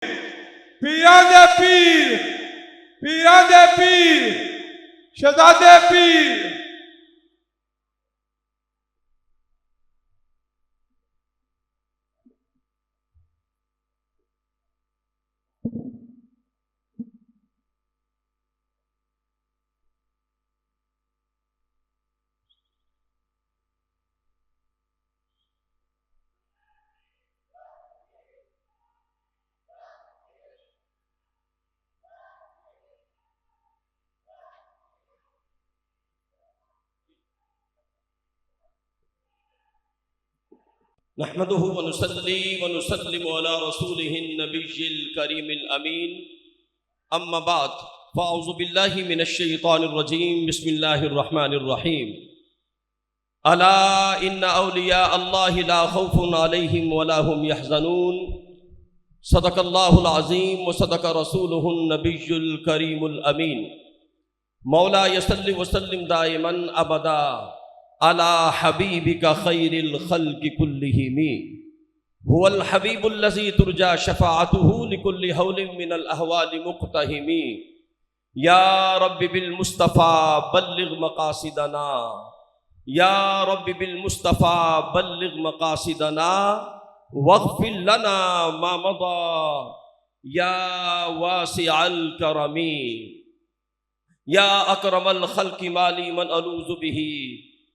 पीरां दे पीर, पीरां दे पीर, शहजादे पीर। नहमदुहु व नुसल्ली व नुसल्लिमु अला रसूलिहिन नबिय्यिल करीमिल अमीन। अम्मा बाद फ़अऊज़ु बिल्लाहि मिनश शैतानिर रजीम। बिस्मिल्लाहिर रहमानिर रहीम। अला इन्ना औलिया अल्लाहि ला खौफुन अलैहिम व ला हुम यहज़नून। सदक़ल्लाहुल अज़ीम व सदक़ रसूलुहुन नबिय्युल करीमुल अमीन। मौला यसल्लि व सल्लिम दाइमन अबदा अला हबीबिका खैरिल खल्क़ि कुल्लिहिमी। हुवल हबीबुल्लज़ी तुरजा शफ़ाअतुहु लिकुल्लि हौलिन मिनल अहवालि मुक़्तहिमी। या रब्बि बिल मुस्तफ़ा बल्लिग़ मक़ासिदना, या रब्बि बिल मुस्तफ़ा बल्लिग़ मक़ासिदना वग़फ़िर लना मा मदा या वासिअल करमी। या अकरमल खल्क़ि माली मन अलूज़ु बिही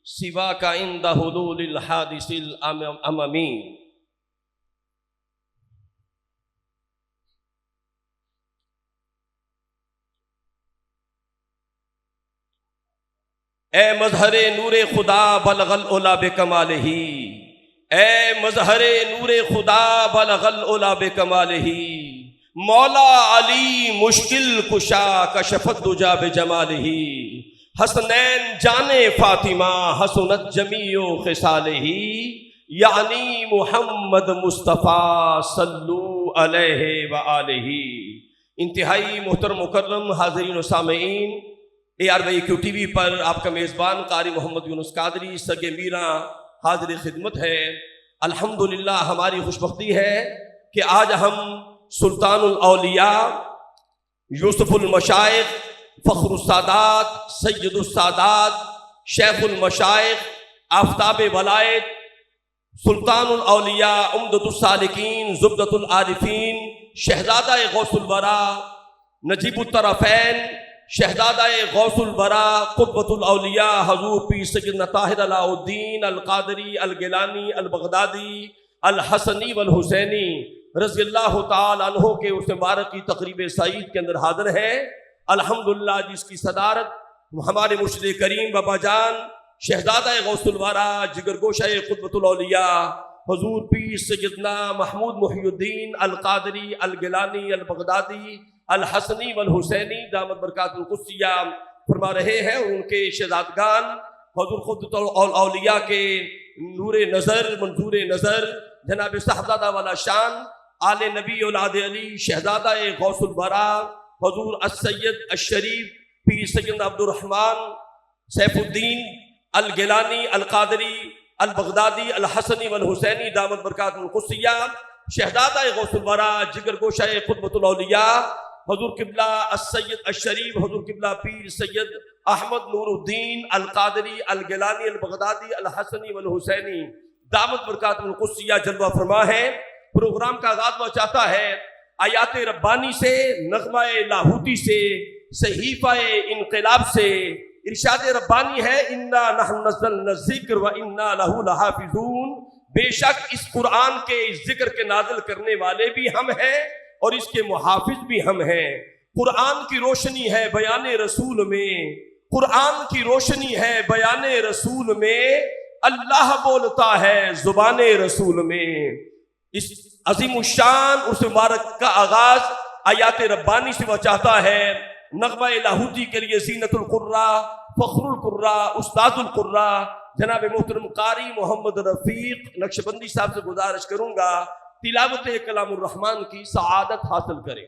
सिवा का इंदा हुलूलिल हादिसिल अममी। ए मज़हरे नूरे खुदा बलगल उला बेकमालिही, ए मज़हरे नूरे खुदा बलगल उला बेकमालिही। मौला अली मुश्किल कुशा कशफत दुजा बेजमालिही। हसनैन जाने फातिमा हसनत जमीओ खिसालिही। यानी मुहम्मद मुस्तफ़ा सल्लू अलैहि व आलिही। इंतहाई मोहतरम मुकर्रम हाज़रीन व सामीईन, ARYQ TV पर आपका मेज़बान कारी मोहम्मद यूनुस कादरी सगे मीरा हाज़िर खिदमत है। अल्हम्दुलिल्लाह हमारी खुशबख्ती है कि आज हम सुल्तानुल औलिया यूसुफुल मशाइख फ़ख्रुस सादात सय्यदुस सादात शेखुल मशाइख आफ़ताब वलायत सुल्तानुल औलिया उम्दतुस सालिकीन ज़ुब्दतुल आरिफीन शहज़ादा गौसुल वरा नजीबुत तरफ़ैन शहज़ादा गौसुल वरा क़ुतबतुल औलिया हज़ूर पीर सैयदना ताहिर अलाउद्दीन अल क़ादरी अल गिलानी अल बगदादी अल हसनी वल हुसैनी रज़ियल्लाहु ताला अन्हु के उर्स मुबारक की तक़रीब सईद के अंदर हाज़िर है। अल्हम्दुलिल्लाह जिसकी सदारत हमारे मुर्शिद करीम बाबा जान शहज़ादा गौसुल वरा जिगरगोशा क़ुतबतुल औलिया हुज़ूर पीर सैयदना महमूद मुहियुद्दीन अल क़ादरी अल गिलानी अल बगदादी अल हसनी वल हुसैनी दामत बरकातुल क़ुद्सिया फरमा रहे हैं। उनके शहज़ादगान हुज़ूर क़ुतबतुल औलिया के नूरे नज़र मंजूर नज़र जनाब साहबजादा वाला शान आले नबी औलाद अली शहज़ादा गौसुल वरा हुज़ूर अस्सय्यद अशरीफ पीर सैयदना अब्दुर्रहमान सैफुद्दीन अल गिलानी अल क़ादरी अल बगदादी अल हसनी वल हुसैनी दामत बरकातुल क़ुद्सिया शहज़ादा गौसुल वरा जिगर गोशा क़ुतबतुल औलिया हुज़ूर किबला अस्सय्यद अशरीफ हुज़ूर किबला पीर सैयद अहमद नूरुद्दीन अल क़ादरी अल गिलानी अल बगदादी अल हसनी वल हुसैनी दामत बरकातुल क़ुद्सिया जलवा फरमा है। प्रोग्राम का आगाज़ हुआ चाहता है आयात रब्बानी से, नग़्मा-ए लाहूती से, सहीफ़ा-ए इनक़िलाब से। इरशाद रब्बानी है इन्ना नहनु नज़्ज़लना ज़िक्र व इन्ना लहू लहाफ़िज़ून। बेशक इस कुरान के इस जिक्र के नाज़िल करने वाले भी हम हैं और इसके मुहाफ़िज़ भी हम हैं। कुरान की रोशनी है बयान रसूल में, कुरान की रोशनी है बयान रसूल में। अल्लाह बोलता है ज़ुबान रसूल में। इस अज़ीमुश्शान उस मुबारक का आगाज़ आयात रब्बानी से वह चाहता है। नग़्मा-ए लाहूती के लिए ज़ीनतुल क़ुर्रा फ़ख्रुल क़ुर्रा उस्तादुल क़ुर्रा जनाब मोहतरम कारी मोहम्मद रफ़ीक नक्शबंदी साहब से गुजारिश करूँगा तिलावत कलामुर रहमान की सआदत हासिल करें।